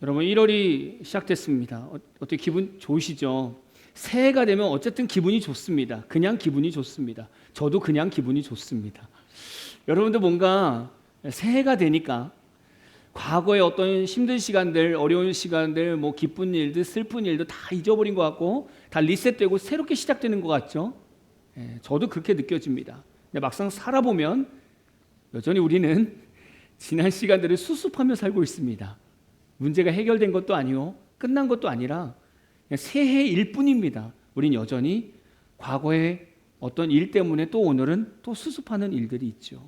여러분 1월이 시작됐습니다. 어떻게 기분 좋으시죠? 새해가 되면 어쨌든 기분이 좋습니다. 그냥 기분이 좋습니다. 저도 그냥 기분이 좋습니다. 여러분도 뭔가 새해가 되니까 과거의 어떤 힘든 시간들, 어려운 시간들, 뭐 기쁜 일들, 슬픈 일도 다 잊어버린 것 같고 다 리셋되고 새롭게 시작되는 것 같죠? 저도 그렇게 느껴집니다. 근데 막상 살아보면 여전히 우리는 지난 시간들을 수습하며 살고 있습니다. 문제가 해결된 것도 아니고 끝난 것도 아니라 그냥 새해일 뿐입니다. 우린 여전히 과거의 어떤 일 때문에 또 오늘은 또 수습하는 일들이 있죠.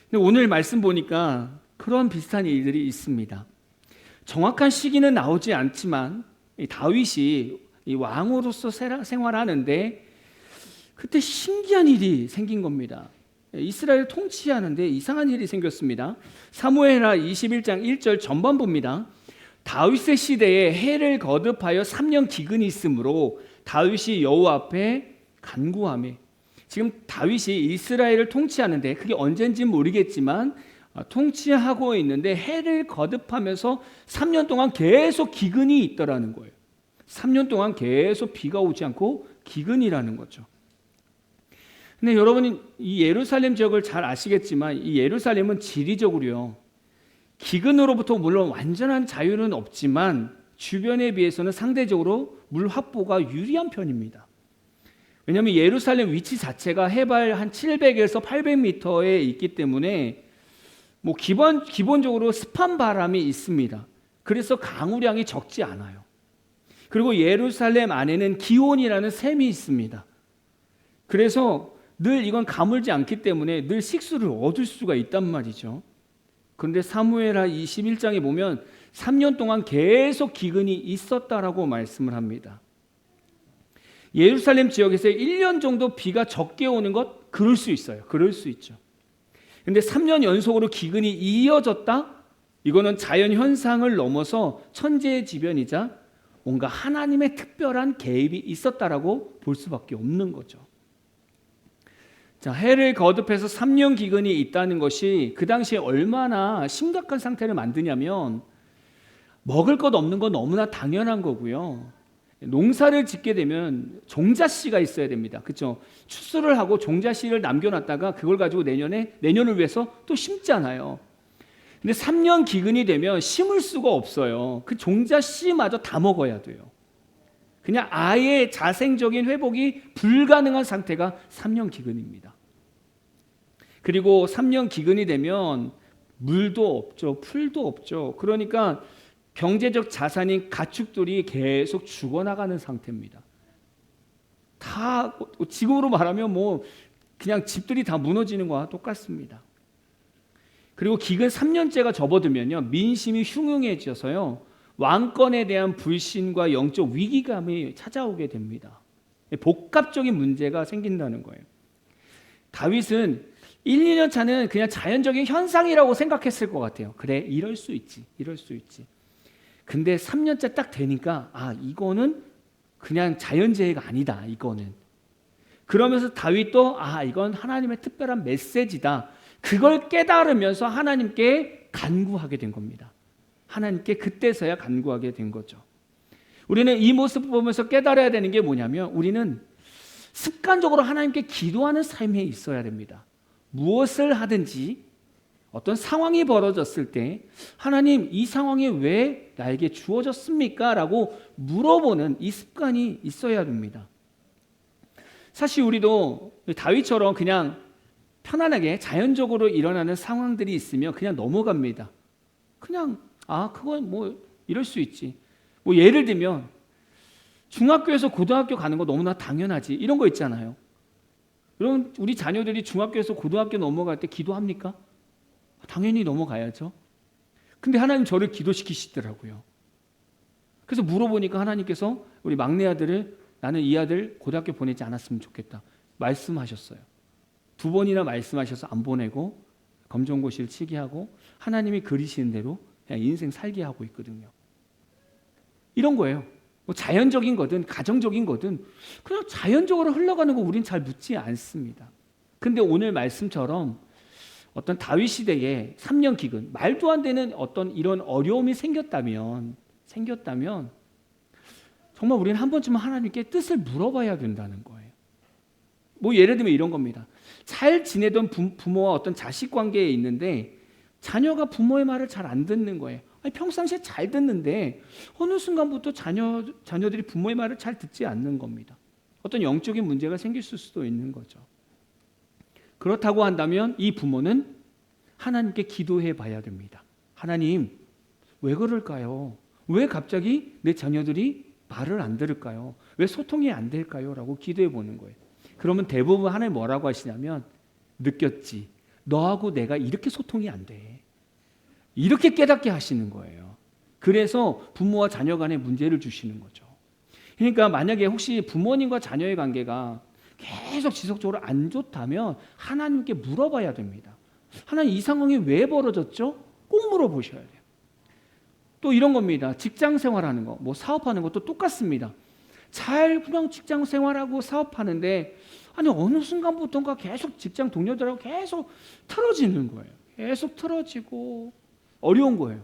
근데 오늘 말씀 보니까 그런 비슷한 일들이 있습니다. 정확한 시기는 나오지 않지만 다윗이 이 왕으로서 생활하는데 그때 신기한 일이 생긴 겁니다. 이스라엘을 통치하는데 이상한 일이 생겼습니다. 사무엘하 21장 1절 전반부입니다. 다윗의 시대에 해를 거듭하여 3년 기근이 있으므로 다윗이 여호와 앞에 간구하며, 지금 다윗이 이스라엘을 통치하는데 그게 언젠지는 모르겠지만 통치하고 있는데 해를 거듭하면서 3년 동안 계속 기근이 있더라는 거예요. 3년 동안 계속 비가 오지 않고 기근이라는 거죠. 근데 여러분이 이 예루살렘 지역을 잘 아시겠지만 이 예루살렘은 지리적으로요, 기근으로부터 물론 완전한 자유는 없지만 주변에 비해서는 상대적으로 물 확보가 유리한 편입니다. 왜냐하면 예루살렘 위치 자체가 해발 한 700에서 800m에 있기 때문에 뭐 기본적으로 습한 바람이 있습니다. 그래서 강우량이 적지 않아요. 그리고 예루살렘 안에는 기온이라는 샘이 있습니다. 그래서 늘 이건 가물지 않기 때문에 늘 식수를 얻을 수가 있단 말이죠. 그런데 사무엘하 21장에 보면 3년 동안 계속 기근이 있었다라고 말씀을 합니다. 예루살렘 지역에서 1년 정도 비가 적게 오는 것 그럴 수 있어요. 그럴 수 있죠. 그런데 3년 연속으로 기근이 이어졌다? 이거는 자연 현상을 넘어서 천재지변이자 뭔가 하나님의 특별한 개입이 있었다라고 볼 수밖에 없는 거죠. 자, 해를 거듭해서 3년 기근이 있다는 것이 그 당시에 얼마나 심각한 상태를 만드냐면 먹을 것 없는 건 너무나 당연한 거고요. 농사를 짓게 되면 종자씨가 있어야 됩니다. 그렇죠? 추수를 하고 종자씨를 남겨놨다가 그걸 가지고 내년을 위해서 또 심잖아요. 근데 3년 기근이 되면 심을 수가 없어요. 그 종자씨마저 다 먹어야 돼요. 그냥 아예 자생적인 회복이 불가능한 상태가 3년 기근입니다. 그리고 3년 기근이 되면 물도 없죠. 풀도 없죠. 그러니까 경제적 자산인 가축들이 계속 죽어나가는 상태입니다. 다 지금으로 말하면 뭐 그냥 집들이 다 무너지는 거와 똑같습니다. 그리고 기근 3년째가 접어들면요, 민심이 흉흉해져서요, 왕권에 대한 불신과 영적 위기감이 찾아오게 됩니다. 복합적인 문제가 생긴다는 거예요. 다윗은 1, 2년 차는 그냥 자연적인 현상이라고 생각했을 것 같아요. 그래, 이럴 수 있지. 근데 3년째 딱 되니까 이거는 그냥 자연재해가 아니다. 이거는. 그러면서 다윗도 이건 하나님의 특별한 메시지다. 그걸 깨달으면서 하나님께 간구하게 된 겁니다. 하나님께 그때서야 간구하게 된 거죠. 우리는 이 모습을 보면서 깨달아야 되는 게 뭐냐면 우리는 습관적으로 하나님께 기도하는 삶에 있어야 됩니다. 무엇을 하든지 어떤 상황이 벌어졌을 때 하나님, 이 상황이 왜 나에게 주어졌습니까? 라고 물어보는 이 습관이 있어야 됩니다. 사실 우리도 다윗처럼 그냥 편안하게 자연적으로 일어나는 상황들이 있으면 그냥 넘어갑니다. 그냥 그건 뭐 이럴 수 있지. 뭐 예를 들면 중학교에서 고등학교 가는 거 너무나 당연하지, 이런 거 있잖아요. 그럼 우리 자녀들이 중학교에서 고등학교 넘어갈 때 기도합니까? 당연히 넘어가야죠. 근데 하나님 저를 기도시키시더라고요. 그래서 물어보니까 하나님께서 우리 막내 아들을, 나는 이 아들 고등학교 보내지 않았으면 좋겠다 말씀하셨어요. 2번이나 말씀하셔서 안 보내고 검정고시를 치게 하고 하나님이 그리시는 대로 그냥 인생 살게 하고 있거든요. 이런 거예요. 뭐 자연적인 거든 가정적인 거든 그냥 자연적으로 흘러가는 거 우린 잘 묻지 않습니다. 근데 오늘 말씀처럼 어떤 다윗 시대에 3년 기근, 말도 안 되는 어떤 이런 어려움이 생겼다면 정말 우리는 한 번쯤은 하나님께 뜻을 물어봐야 된다는 거예요. 뭐 예를 들면 이런 겁니다. 잘 지내던 부모와 어떤 자식 관계에 있는데 자녀가 부모의 말을 잘 안 듣는 거예요. 아니, 평상시에 잘 듣는데 어느 순간부터 자녀들이 부모의 말을 잘 듣지 않는 겁니다. 어떤 영적인 문제가 생길 수도 있는 거죠. 그렇다고 한다면 이 부모는 하나님께 기도해 봐야 됩니다. 하나님, 왜 그럴까요? 왜 갑자기 내 자녀들이 말을 안 들을까요? 왜 소통이 안 될까요? 라고 기도해 보는 거예요. 그러면 대부분 하나님 뭐라고 하시냐면, 느꼈지. 너하고 내가 이렇게 소통이 안 돼. 이렇게 깨닫게 하시는 거예요. 그래서 부모와 자녀 간에 문제를 주시는 거죠. 그러니까 만약에 혹시 부모님과 자녀의 관계가 계속 지속적으로 안 좋다면 하나님께 물어봐야 됩니다. 하나님, 이 상황이 왜 벌어졌죠? 꼭 물어보셔야 돼요. 또 이런 겁니다. 직장 생활하는 거, 뭐 사업하는 것도 똑같습니다. 잘 그냥 직장 생활하고 사업하는데 아니 어느 순간부터인가 계속 직장 동료들하고 계속 틀어지는 거예요. 계속 틀어지고 어려운 거예요.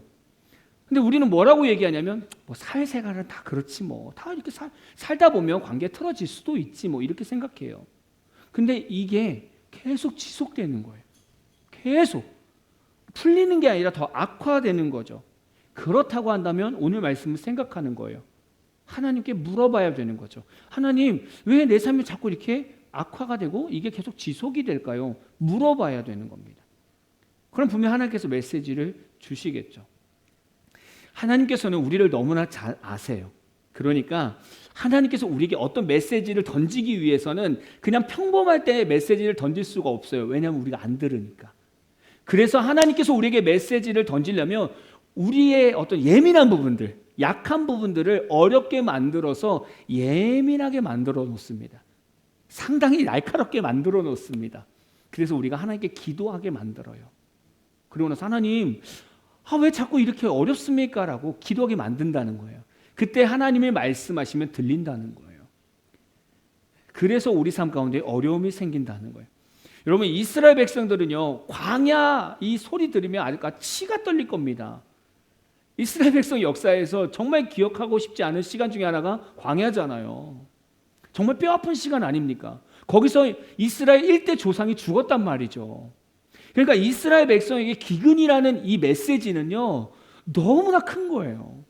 근데 우리는 뭐라고 얘기하냐면 뭐 사회생활은 다 그렇지 뭐 다 이렇게 살다 보면 관계 틀어질 수도 있지 뭐 이렇게 생각해요. 근데 이게 계속 지속되는 거예요. 계속 풀리는 게 아니라 더 악화되는 거죠. 그렇다고 한다면 오늘 말씀을 생각하는 거예요. 하나님께 물어봐야 되는 거죠. 하나님, 왜 내 삶이 자꾸 이렇게 악화가 되고 이게 계속 지속이 될까요? 물어봐야 되는 겁니다. 그럼 분명 하나님께서 메시지를 주시겠죠. 하나님께서는 우리를 너무나 잘 아세요. 그러니까 하나님께서 우리에게 어떤 메시지를 던지기 위해서는 그냥 평범할 때 메시지를 던질 수가 없어요. 왜냐하면 우리가 안 들으니까. 그래서 하나님께서 우리에게 메시지를 던지려면 우리의 어떤 예민한 부분들, 약한 부분들을 어렵게 만들어서 예민하게 만들어 놓습니다. 상당히 날카롭게 만들어 놓습니다. 그래서 우리가 하나님께 기도하게 만들어요. 그리고 나서 하나님, 왜 자꾸 이렇게 어렵습니까? 라고 기도하게 만든다는 거예요. 그때 하나님이 말씀하시면 들린다는 거예요. 그래서 우리 삶 가운데 어려움이 생긴다는 거예요. 여러분, 이스라엘 백성들은요, 광야 이 소리 들으면 아직까지 치가 떨릴 겁니다. 이스라엘 백성 역사에서 정말 기억하고 싶지 않은 시간 중에 하나가 광야잖아요. 정말 뼈아픈 시간 아닙니까? 거기서 이스라엘 1대 조상이 죽었단 말이죠. 그러니까 이스라엘 백성에게 기근이라는 이 메시지는요, 너무나 큰 거예요.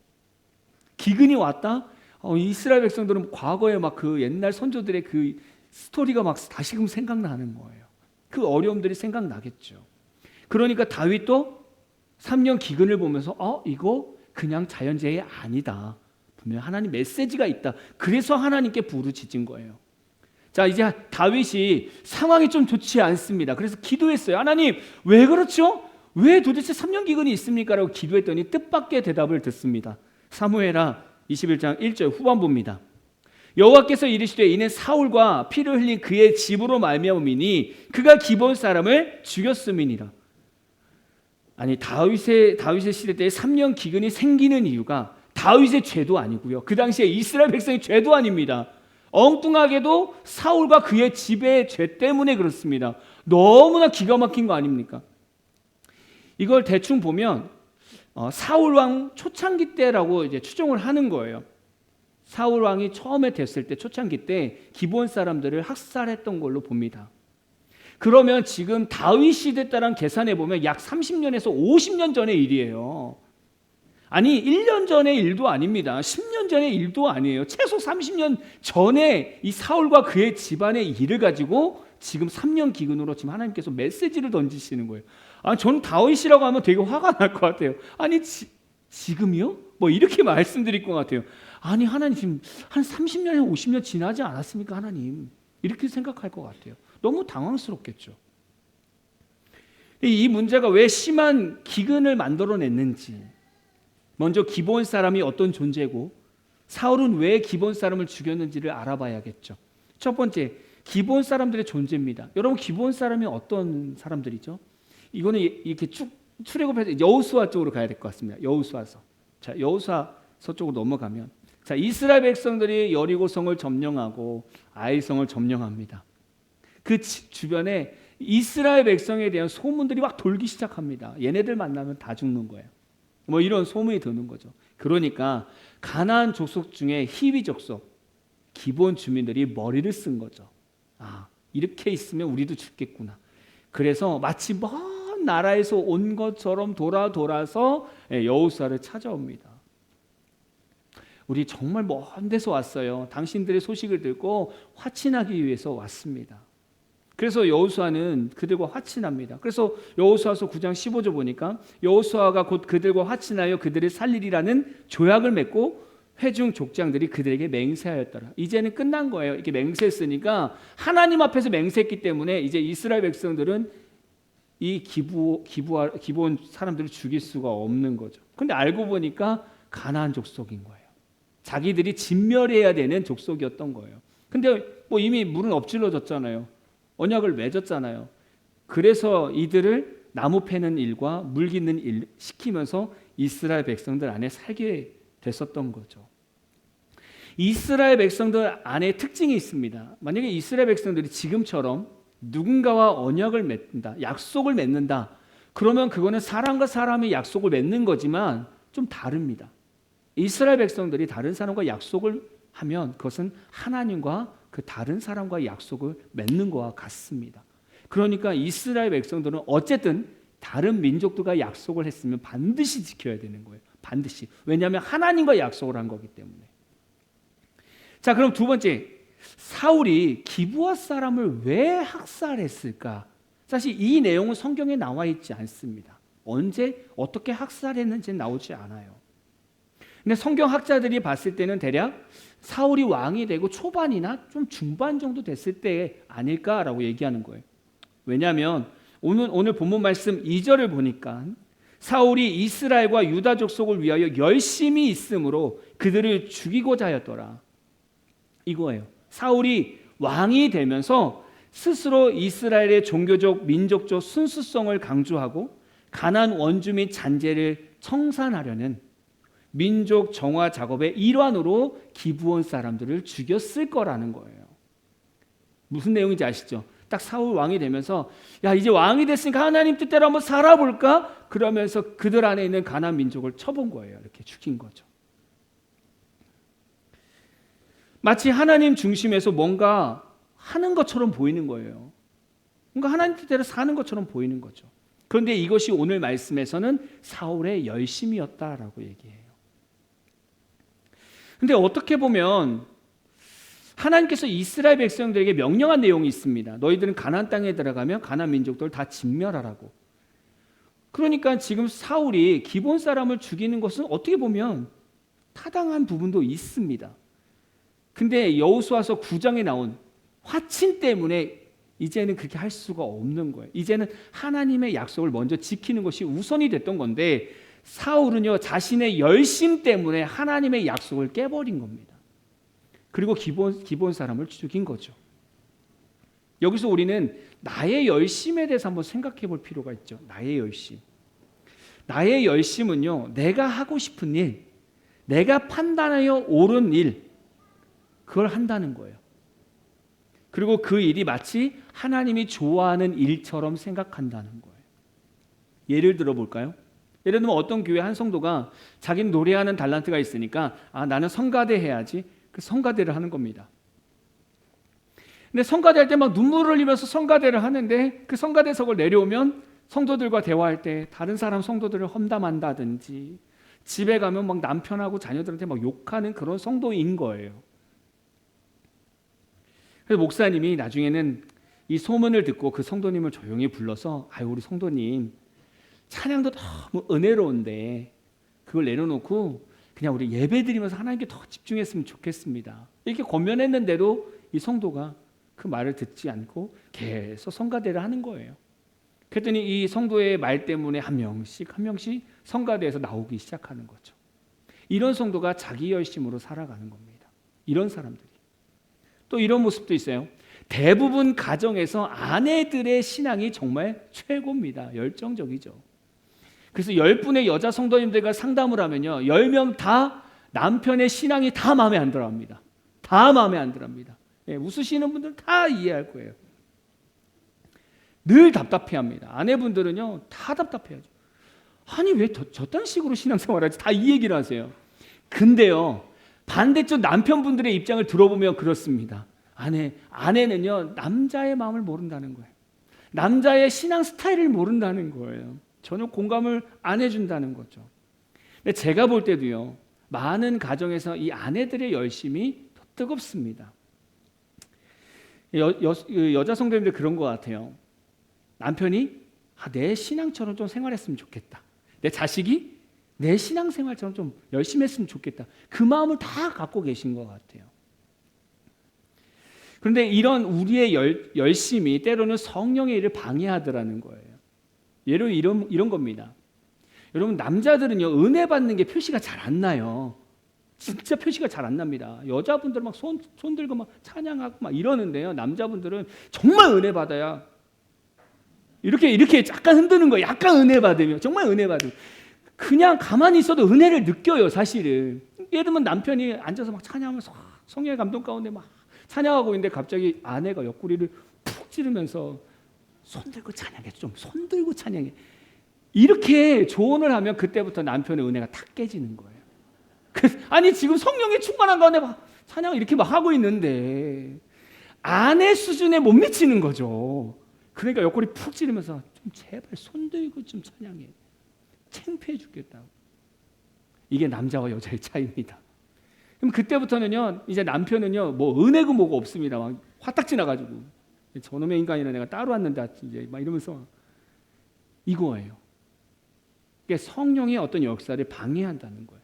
기근이 왔다? 이스라엘 백성들은 과거에 막 그 옛날 선조들의 그 스토리가 막 다시금 생각나는 거예요. 그 어려움들이 생각나겠죠. 그러니까 다윗도 3년 기근을 보면서 이거 그냥 자연재해 아니다. 분명 하나님 메시지가 있다. 그래서 하나님께 부르짖은 거예요. 자, 이제 다윗이 상황이 좀 좋지 않습니다. 그래서 기도했어요. 하나님, 왜 그렇죠? 왜 도대체 3년 기근이 있습니까? 라고 기도했더니 뜻밖의 대답을 듣습니다. 사무엘하 21장 1절 후반부입니다. 여호와께서 이르시되 이는 사울과 피를 흘린 그의 집으로 말미암음이니 그가 기브온 사람을 죽였음이니라. 아니, 다윗의 시대 때 3년 기근이 생기는 이유가 다윗의 죄도 아니고요. 그 당시에 이스라엘 백성의 죄도 아닙니다. 엉뚱하게도 사울과 그의 집의 죄 때문에 그렇습니다. 너무나 기가 막힌 거 아닙니까? 이걸 대충 보면 사울 왕 초창기 때라고 이제 추정을 하는 거예요. 사울 왕이 처음에 됐을 때 초창기 때 기브온 사람들을 학살했던 걸로 봅니다. 그러면 지금 다윗 시대 때랑 계산해 보면 약 30년에서 50년 전의 일이에요. 아니 1년 전의 일도 아닙니다. 10년 전의 일도 아니에요. 최소 30년 전에 이 사울과 그의 집안의 일을 가지고 지금 3년 기근으로 지금 하나님께서 메시지를 던지시는 거예요. 저는 다윗이라고 하면 되게 화가 날 것 같아요. 아니 지금이요? 뭐 이렇게 말씀드릴 것 같아요. 아니 하나님 지금 한 30년, 50년 지나지 않았습니까? 하나님 이렇게 생각할 것 같아요. 너무 당황스럽겠죠. 이 문제가 왜 심한 기근을 만들어냈는지, 먼저 기브온 사람이 어떤 존재고 사울은 왜 기브온 사람을 죽였는지를 알아봐야겠죠. 첫 번째, 기브온 사람들의 존재입니다. 여러분, 기브온 사람이 어떤 사람들이죠? 이거는 이렇게 쭉 출애굽해서 여호수아 쪽으로 가야 될 것 같습니다. 여호수아서. 자, 여호수아서 쪽으로 넘어가면, 자, 이스라엘 백성들이 여리고성을 점령하고 아이성을 점령합니다. 그 주변에 이스라엘 백성에 대한 소문들이 막 돌기 시작합니다. 얘네들 만나면 다 죽는 거예요. 뭐 이런 소문이 드는 거죠. 그러니까 가나안 족속 중에 히위 족속 기본 주민들이 머리를 쓴 거죠. 아, 이렇게 있으면 우리도 죽겠구나. 그래서 마치 먼 나라에서 온 것처럼 돌아서 여호수아를 찾아옵니다. 우리 정말 먼 데서 왔어요. 당신들의 소식을 듣고 화친하기 위해서 왔습니다. 그래서 여호수아는 그들과 화친합니다. 그래서 여호수아서 9장 15절 보니까 여호수아가 곧 그들과 화친하여 그들을 살리리라는 조약을 맺고 회중 족장들이 그들에게 맹세하였더라. 이제는 끝난 거예요. 이렇게 맹세했으니까 하나님 앞에서 맹세했기 때문에 이제 이스라엘 백성들은 이 기브온 사람들을 죽일 수가 없는 거죠. 근데 알고 보니까 가나안 족속인 거예요. 자기들이 진멸해야 되는 족속이었던 거예요. 근데 뭐 이미 물은 엎질러졌잖아요. 언약을 맺었잖아요. 그래서 이들을 나무 패는 일과 물 깃는 일 시키면서 이스라엘 백성들 안에 살게 됐었던 거죠. 이스라엘 백성들 안에 특징이 있습니다. 만약에 이스라엘 백성들이 지금처럼 누군가와 언약을 맺는다, 약속을 맺는다, 그러면 그거는 사람과 사람의 약속을 맺는 거지만 좀 다릅니다. 이스라엘 백성들이 다른 사람과 약속을 하면 그것은 하나님과 그 다른 사람과의 약속을 맺는 것과 같습니다. 그러니까 이스라엘 백성들은 어쨌든 다른 민족들과 약속을 했으면 반드시 지켜야 되는 거예요. 반드시. 왜냐하면 하나님과 약속을 한 거기 때문에. 자, 그럼 두 번째, 사울이 기브아 사람을 왜 학살했을까? 사실 이 내용은 성경에 나와 있지 않습니다. 언제 어떻게 학살했는지 나오지 않아요. 근데 성경학자들이 봤을 때는 대략 사울이 왕이 되고 초반이나 좀 중반 정도 됐을 때 아닐까라고 얘기하는 거예요. 왜냐하면 오늘 본문 말씀 2절을 보니까 사울이 이스라엘과 유다 족속을 위하여 열심히 있으므로 그들을 죽이고자 하였더라. 이거예요. 사울이 왕이 되면서 스스로 이스라엘의 종교적, 민족적 순수성을 강조하고 가나안 원주민 잔재를 청산하려는 민족 정화 작업의 일환으로 기브온 사람들을 죽였을 거라는 거예요. 무슨 내용인지 아시죠? 딱 사울 왕이 되면서 야, 이제 왕이 됐으니까 하나님 뜻대로 한번 살아볼까? 그러면서 그들 안에 있는 가나안 민족을 쳐본 거예요. 이렇게 죽인 거죠. 마치 하나님 중심에서 뭔가 하는 것처럼 보이는 거예요. 뭔가 하나님 뜻대로 사는 것처럼 보이는 거죠. 그런데 이것이 오늘 말씀에서는 사울의 열심이었다라고 얘기해요. 근데 어떻게 보면 하나님께서 이스라엘 백성들에게 명령한 내용이 있습니다. 너희들은 가나안 땅에 들어가면 가나안 민족들을 다 진멸하라고. 그러니까 지금 사울이 기본 사람을 죽이는 것은 어떻게 보면 타당한 부분도 있습니다. 근데 여호수아서 9장에 나온 화친 때문에 이제는 그렇게 할 수가 없는 거예요. 이제는 하나님의 약속을 먼저 지키는 것이 우선이 됐던 건데 사울은요, 자신의 열심 때문에 하나님의 약속을 깨버린 겁니다. 그리고 기본 사람을 죽인 거죠. 여기서 우리는 나의 열심에 대해서 한번 생각해 볼 필요가 있죠. 나의 열심. 나의 열심은요, 내가 하고 싶은 일, 내가 판단하여 옳은 일, 그걸 한다는 거예요. 그리고 그 일이 마치 하나님이 좋아하는 일처럼 생각한다는 거예요. 예를 들어 볼까요? 예를 들면 어떤 교회 한 성도가 자기는 노래하는 달란트가 있으니까 나는 성가대 해야지. 그 성가대를 하는 겁니다. 근데 성가대 할 때 막 눈물을 흘리면서 성가대를 하는데 그 성가대석을 내려오면 성도들과 대화할 때 다른 사람 성도들을 험담한다든지 집에 가면 막 남편하고 자녀들한테 막 욕하는 그런 성도인 거예요. 그래서 목사님이 나중에는 이 소문을 듣고 그 성도님을 조용히 불러서 우리 성도님 찬양도 너무 은혜로운데 그걸 내려놓고 그냥 우리 예배드리면서 하나님께 더 집중했으면 좋겠습니다. 이렇게 권면했는데도 이 성도가 그 말을 듣지 않고 계속 성가대를 하는 거예요. 그랬더니 이 성도의 말 때문에 한 명씩 성가대에서 나오기 시작하는 거죠. 이런 성도가 자기 열심으로 살아가는 겁니다. 이런 사람들이. 또 이런 모습도 있어요. 대부분 가정에서 아내들의 신앙이 정말 최고입니다. 열정적이죠. 그래서 10분의 여자 성도님들과 상담을 하면요, 10명 다 남편의 신앙이 다 마음에 안 들어합니다. 다 마음에 안 들어합니다. 웃으시는 분들 다 이해할 거예요. 늘 답답해합니다. 아내분들은요 다 답답해하죠. 아니 왜 저딴 식으로 신앙생활하지? 다 이 얘기를 하세요. 근데요 반대쪽 남편분들의 입장을 들어보면 그렇습니다. 아내는요 남자의 마음을 모른다는 거예요. 남자의 신앙 스타일을 모른다는 거예요. 전혀 공감을 안 해준다는 거죠. 근데 제가 볼 때도요 많은 가정에서 이 아내들의 열심이 더 뜨겁습니다. 여자 성도님들 그런 것 같아요. 남편이 내 신앙처럼 좀 생활했으면 좋겠다. 내 자식이 내 신앙생활처럼 좀 열심히 했으면 좋겠다. 그 마음을 다 갖고 계신 것 같아요. 그런데 이런 우리의 열심이 때로는 성령의 일을 방해하더라는 거예요. 예를 이런 겁니다. 여러분 남자들은요 은혜 받는 게 표시가 잘 안 나요. 진짜 표시가 잘 안 납니다. 여자분들은 막 손 들고 막 찬양하고 막 이러는데요. 남자분들은 정말 은혜 받아야 이렇게 약간 흔드는 거예요. 약간 은혜 받으면 정말 은혜 받으면 그냥 가만히 있어도 은혜를 느껴요. 사실은 예를 들면 남편이 앉아서 막 찬양하면서 성령의 감동 가운데 막 찬양하고 있는데 갑자기 아내가 옆구리를 푹 찌르면서 손 들고 찬양해. 좀 손 들고 찬양해. 이렇게 조언을 하면 그때부터 남편의 은혜가 탁 깨지는 거예요. 아니 지금 성령에 충만한 가운데 막 찬양 이렇게 막 하고 있는데 아내 수준에 못 미치는 거죠. 그러니까 옆구리 푹 찌르면서 좀 제발 손 들고 좀 찬양해. 창피해 죽겠다고. 이게 남자와 여자의 차이입니다. 그럼 그때부터는요 이제 남편은요 뭐 은혜고 뭐고 없습니다. 막 화딱 지나가지고 저놈의 인간이나 내가 따로 왔는데 이제 막 이러면서 이거예요. 이게 성령의 어떤 역사를 방해한다는 거예요.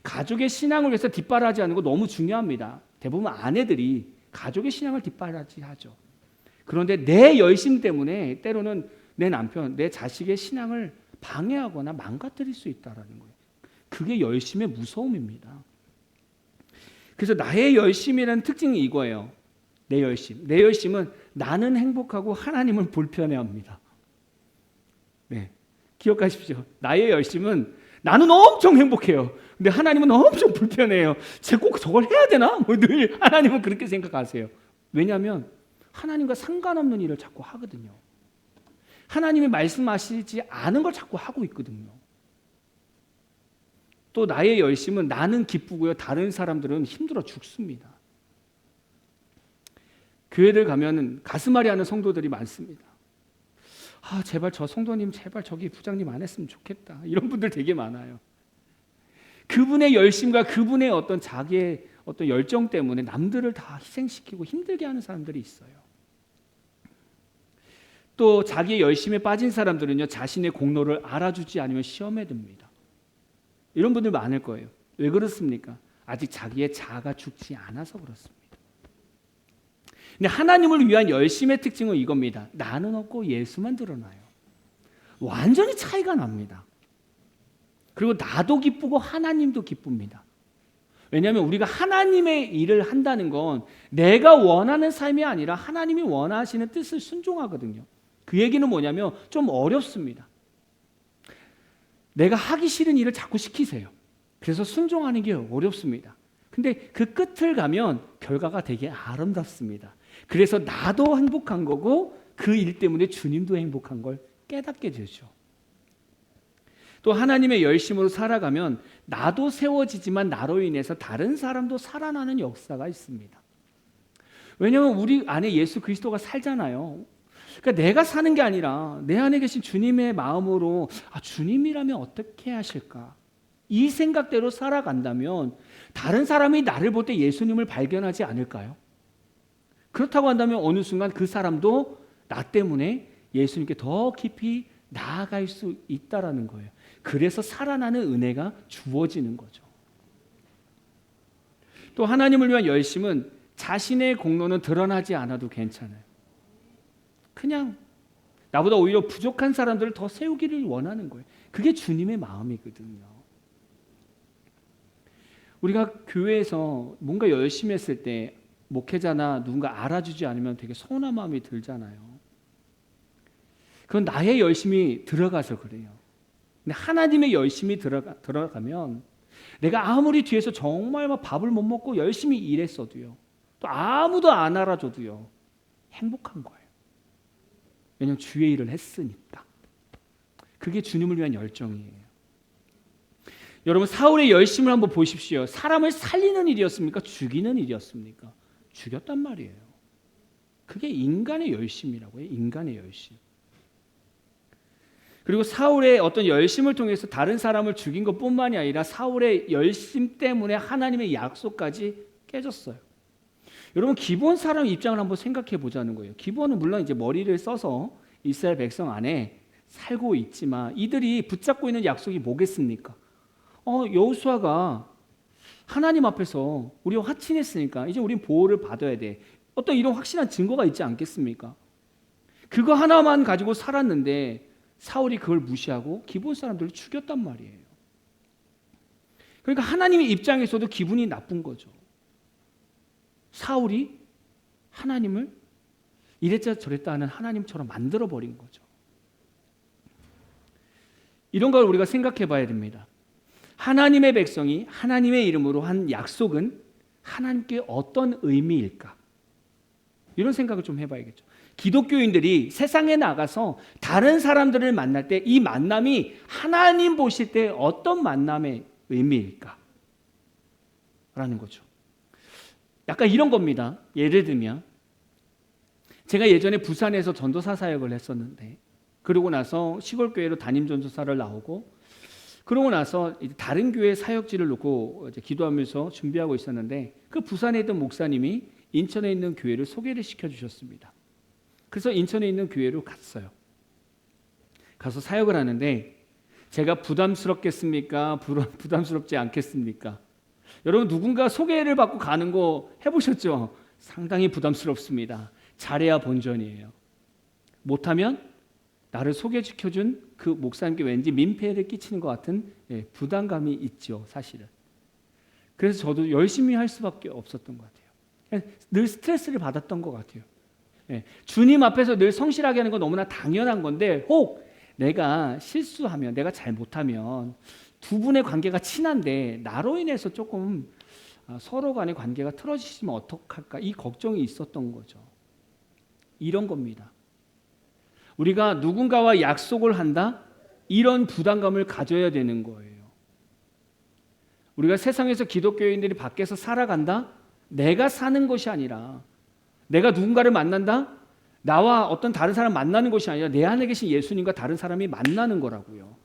가족의 신앙을 위해서 뒷바라지하는 거 너무 중요합니다. 대부분 아내들이 가족의 신앙을 뒷바라지하죠. 그런데 내 열심 때문에 때로는 내 남편, 내 자식의 신앙을 방해하거나 망가뜨릴 수 있다는 거예요. 그게 열심의 무서움입니다. 그래서 나의 열심이라는 특징이 이거예요. 내 열심은 나는 행복하고 하나님은 불편해합니다. 네, 기억하십시오. 나의 열심은 나는 엄청 행복해요. 근데 하나님은 엄청 불편해요. 제가 꼭 저걸 해야 되나? 늘 하나님은 그렇게 생각하세요. 왜냐하면 하나님과 상관없는 일을 자꾸 하거든요. 하나님이 말씀하시지 않은 걸 자꾸 하고 있거든요. 또 나의 열심은 나는 기쁘고요. 다른 사람들은 힘들어 죽습니다. 교회를 가면 가슴앓이 하는 성도들이 많습니다. 제발 저 성도님 제발 저기 부장님 안 했으면 좋겠다. 이런 분들 되게 많아요. 그분의 열심과 그분의 어떤 자기의 어떤 열정 때문에 남들을 다 희생시키고 힘들게 하는 사람들이 있어요. 또 자기의 열심에 빠진 사람들은요 자신의 공로를 알아주지 않으면 시험에 듭니다. 이런 분들 많을 거예요. 왜 그렇습니까? 아직 자기의 자아가 죽지 않아서 그렇습니다. 근데 하나님을 위한 열심의 특징은 이겁니다. 나는 없고 예수만 드러나요. 완전히 차이가 납니다. 그리고 나도 기쁘고 하나님도 기쁩니다. 왜냐하면 우리가 하나님의 일을 한다는 건 내가 원하는 삶이 아니라 하나님이 원하시는 뜻을 순종하거든요. 그 얘기는 뭐냐면 좀 어렵습니다. 내가 하기 싫은 일을 자꾸 시키세요. 그래서 순종하는 게 어렵습니다. 근데 그 끝을 가면 결과가 되게 아름답습니다. 그래서 나도 행복한 거고 그 일 때문에 주님도 행복한 걸 깨닫게 되죠. 또 하나님의 열심으로 살아가면 나도 세워지지만 나로 인해서 다른 사람도 살아나는 역사가 있습니다. 왜냐하면 우리 안에 예수 그리스도가 살잖아요. 그러니까 내가 사는 게 아니라 내 안에 계신 주님의 마음으로 주님이라면 어떻게 하실까? 이 생각대로 살아간다면 다른 사람이 나를 볼 때 예수님을 발견하지 않을까요? 그렇다고 한다면 어느 순간 그 사람도 나 때문에 예수님께 더 깊이 나아갈 수 있다라는 거예요. 그래서 살아나는 은혜가 주어지는 거죠. 또 하나님을 위한 열심은 자신의 공로는 드러나지 않아도 괜찮아요. 그냥 나보다 오히려 부족한 사람들을 더 세우기를 원하는 거예요. 그게 주님의 마음이거든요. 우리가 교회에서 뭔가 열심히 했을 때 목회자나 누군가 알아주지 않으면 되게 서운한 마음이 들잖아요. 그건 나의 열심이 들어가서 그래요. 근데 하나님의 열심이 들어가면 내가 아무리 뒤에서 정말 막 밥을 못 먹고 열심히 일했어도요. 또 아무도 안 알아줘도요. 행복한 거예요. 왜냐하면 주의 일을 했으니까. 그게 주님을 위한 열정이에요. 여러분, 사울의 열심을 한번 보십시오. 사람을 살리는 일이었습니까? 죽이는 일이었습니까? 죽였단 말이에요. 그게 인간의 열심이라고 해요. 인간의 열심. 그리고 사울의 어떤 열심을 통해서 다른 사람을 죽인 것뿐만이 아니라 사울의 열심 때문에 하나님의 약속까지 깨졌어요. 여러분, 기브온 사람 입장을 한번 생각해 보자는 거예요. 기브온은 물론 이제 머리를 써서 이스라엘 백성 안에 살고 있지만 이들이 붙잡고 있는 약속이 뭐겠습니까? 여호수아가 하나님 앞에서 우리와 화친했으니까 이제 우린 보호를 받아야 돼. 어떤 이런 확실한 증거가 있지 않겠습니까? 그거 하나만 가지고 살았는데 사울이 그걸 무시하고 기브온 사람들을 죽였단 말이에요. 그러니까 하나님의 입장에서도 기분이 나쁜 거죠. 사울이 하나님을 이랬자 저랬다 하는 하나님처럼 만들어버린 거죠. 이런 걸 우리가 생각해 봐야 됩니다. 하나님의 백성이 하나님의 이름으로 한 약속은 하나님께 어떤 의미일까? 이런 생각을 좀 해봐야겠죠. 기독교인들이 세상에 나가서 다른 사람들을 만날 때 이 만남이 하나님 보실 때 어떤 만남의 의미일까? 라는 거죠. 약간 이런 겁니다. 예를 들면 제가 예전에 부산에서 전도사 사역을 했었는데 그러고 나서 시골 교회로 담임 전도사를 나오고 그러고 나서 다른 교회 사역지를 놓고 이제 기도하면서 준비하고 있었는데 그 부산에 있던 목사님이 인천에 있는 교회를 소개를 시켜주셨습니다. 그래서 인천에 있는 교회로 갔어요. 가서 사역을 하는데 제가 부담스럽겠습니까? 부담스럽지 않겠습니까? 여러분, 누군가 소개를 받고 가는 거 해보셨죠? 상당히 부담스럽습니다. 잘해야 본전이에요. 못하면 나를 소개시켜준 그 목사님께 왠지 민폐를 끼치는 것 같은 부담감이 있죠, 사실은. 그래서 저도 열심히 할 수밖에 없었던 것 같아요. 늘 스트레스를 받았던 것 같아요. 주님 앞에서 늘 성실하게 하는 건 너무나 당연한 건데 혹 내가 실수하면, 내가 잘못하면 두 분의 관계가 친한데 나로 인해서 조금 서로 간의 관계가 틀어지시면 어떡할까, 이 걱정이 있었던 거죠. 이런 겁니다. 우리가 누군가와 약속을 한다? 이런 부담감을 가져야 되는 거예요. 우리가 세상에서 기독교인들이 밖에서 살아간다? 내가 사는 것이 아니라, 내가 누군가를 만난다? 나와 어떤 다른 사람 만나는 것이 아니라 내 안에 계신 예수님과 다른 사람이 만나는 거라고요.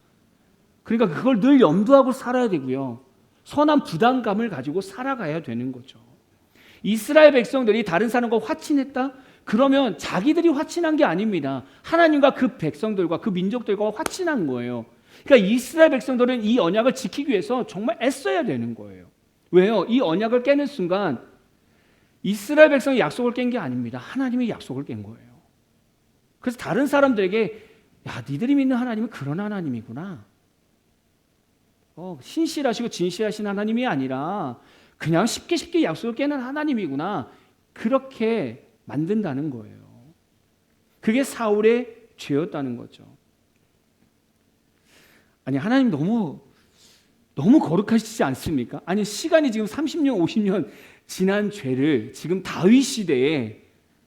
그러니까 그걸 늘 염두하고 살아야 되고요. 선한 부담감을 가지고 살아가야 되는 거죠. 이스라엘 백성들이 다른 사람과 화친했다? 그러면 자기들이 화친한 게 아닙니다. 하나님과 그 백성들과 그 민족들과 화친한 거예요. 그러니까 이스라엘 백성들은 이 언약을 지키기 위해서 정말 애써야 되는 거예요. 왜요? 이 언약을 깨는 순간 이스라엘 백성이 약속을 깬 게 아닙니다. 하나님이 약속을 깬 거예요. 그래서 다른 사람들에게 야, 니들이 믿는 하나님은 그런 하나님이구나. 신실하시고 진실하신 하나님이 아니라 그냥 쉽게 약속을 깨는 하나님이구나. 그렇게 만든다는 거예요. 그게 사울의 죄였다는 거죠. 아니, 하나님 너무 거룩하시지 않습니까? 아니, 시간이 지금 30년, 50년 지난 죄를 지금 다윗 시대에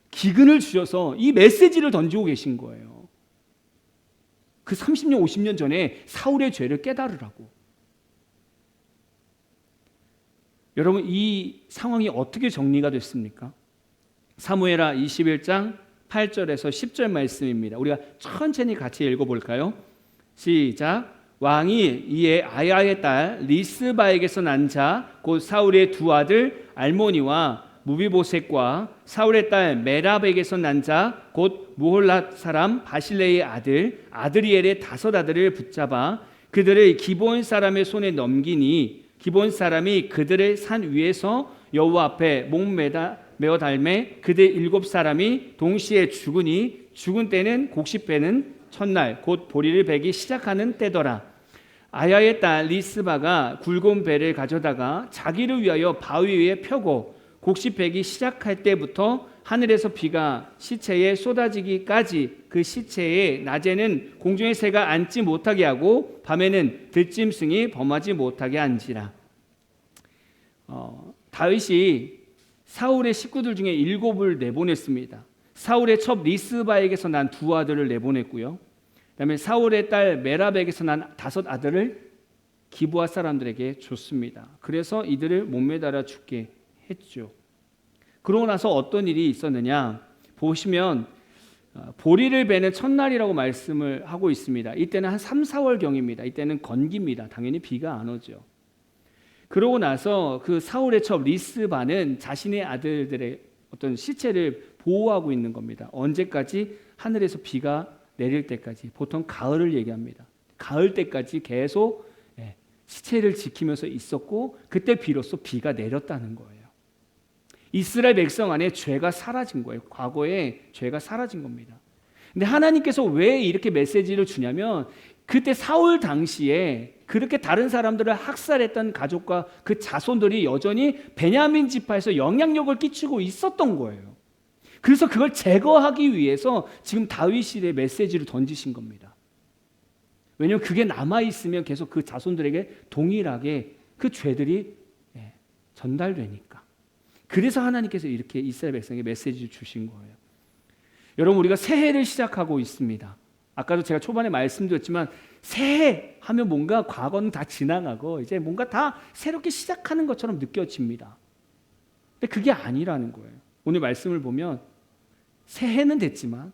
기근을 주셔서 이 메시지를 던지고 계신 거예요. 그 30년, 50년 전에 사울의 죄를 깨달으라고. 여러분, 이 상황이 어떻게 정리가 됐습니까? 사무엘하 21장 8절에서 10절 말씀입니다. 우리가 천천히 같이 읽어볼까요? 시작. 왕이 이에 아야의 딸 리스바에게서 난 자 곧 사울의 두 아들 알모니와 무비보셋과 사울의 딸 메랍에게서 난 자 곧 무홀랏 사람 바실레의 아들 아드리엘의 5 아들을 붙잡아 그들을 기브온 사람의 손에 넘기니 기브온 사람이 그들을 산 위에서 여호와 앞에 목 메어 달매 그들 7 사람이 동시에 죽으니 죽은 때는 곡식배는 첫날 곧 보리를 베기 시작하는 때더라. 아야의 딸 리스바가 굵은 배를 가져다가 자기를 위하여 바위 위에 펴고 곡식 베기 시작할 때부터 하늘에서 비가 시체에 쏟아지기까지 그 시체에 낮에는 공중의 새가 앉지 못하게 하고 밤에는 들짐승이 범하지 못하게 한지라. 다윗이 사울의 식구들 중에 7을 내보냈습니다. 사울의 첩 리스바에게서 난 2 아들을 내보냈고요. 그다음에 사울의 딸 메랍에게서 난 5 아들을 기브아 사람들에게 줬습니다. 그래서 이들을 못매달아 죽게 했죠. 그러고 나서 어떤 일이 있었느냐 보시면 보리를 베는 첫날이라고 말씀을 하고 있습니다. 이때는 한 3, 4월경입니다. 이때는 건기입니다. 당연히 비가 안 오죠. 그러고 나서 그 사울의 첩 리스바는 자신의 아들들의 어떤 시체를 보호하고 있는 겁니다. 언제까지? 하늘에서 비가 내릴 때까지. 보통 가을을 얘기합니다. 가을 때까지 계속 시체를 지키면서 있었고 그때 비로소 비가 내렸다는 거예요. 이스라엘 백성 안에 죄가 사라진 거예요. 과거에 죄가 사라진 겁니다. 근데 하나님께서 왜 이렇게 메시지를 주냐면 그때 사울 당시에 그렇게 다른 사람들을 학살했던 가족과 그 자손들이 여전히 베냐민 지파에서 영향력을 끼치고 있었던 거예요. 그래서 그걸 제거하기 위해서 지금 다윗이 메시지를 던지신 겁니다. 왜냐하면 그게 남아있으면 계속 그 자손들에게 동일하게 그 죄들이 전달되니까. 그래서 하나님께서 이렇게 이스라엘 백성에게 메시지를 주신 거예요. 여러분 우리가 새해를 시작하고 있습니다. 아까도 제가 초반에 말씀드렸지만 새해 하면 뭔가 과거는 다 지나가고 이제 뭔가 다 새롭게 시작하는 것처럼 느껴집니다. 근데 그게 아니라는 거예요. 오늘 말씀을 보면 새해는 됐지만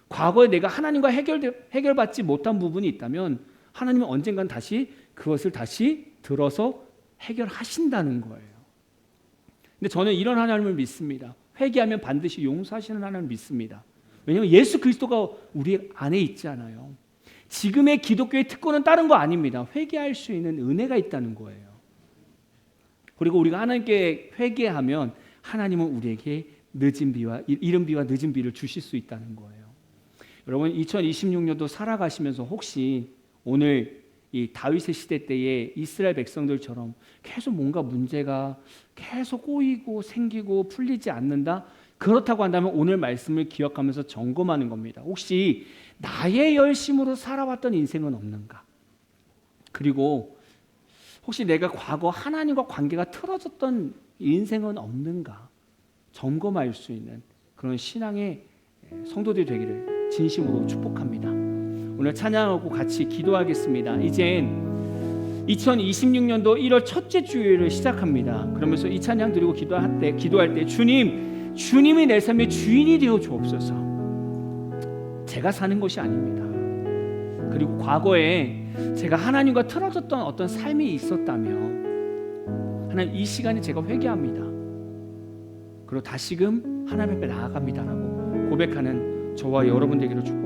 과거에 내가 하나님과 해결받지 못한 부분이 있다면 하나님은 언젠간 다시 그것을 다시 들어서 해결하신다는 거예요. 근데 저는 이런 하나님을 믿습니다. 회개하면 반드시 용서하시는 하나님을 믿습니다. 왜냐하면 예수 그리스도가 우리 안에 있잖아요. 지금의 기독교의 특권은 다른 거 아닙니다. 회개할 수 있는 은혜가 있다는 거예요. 그리고 우리가 하나님께 회개하면 하나님은 우리에게 늦은 비와 이른 비와 늦은 비를 주실 수 있다는 거예요. 여러분 2026년도 살아가시면서 혹시 오늘 이 다윗의 시대 때의 이스라엘 백성들처럼 계속 뭔가 문제가 계속 꼬이고 생기고 풀리지 않는다? 그렇다고 한다면 오늘 말씀을 기억하면서 점검하는 겁니다. 혹시 나의 열심으로 살아왔던 인생은 없는가? 그리고 혹시 내가 과거 하나님과 관계가 틀어졌던 인생은 없는가? 점검할 수 있는 그런 신앙의 성도들이 되기를 진심으로 축복합니다. 오늘 찬양하고 같이 기도하겠습니다. 이젠 2026년도 1월 첫째 주일을 시작합니다. 그러면서 이 찬양 드리고 기도할 때 주님이 내 삶의 주인이 되어 주옵소서. 제가 사는 것이 아닙니다. 그리고 과거에 제가 하나님과 틀어졌던 어떤 삶이 있었다면 하나님 이 시간에 제가 회개합니다. 그리고 다시금 하나님 앞에 나아갑니다라고 고백하는 저와 여러분 되기를 축복합니다.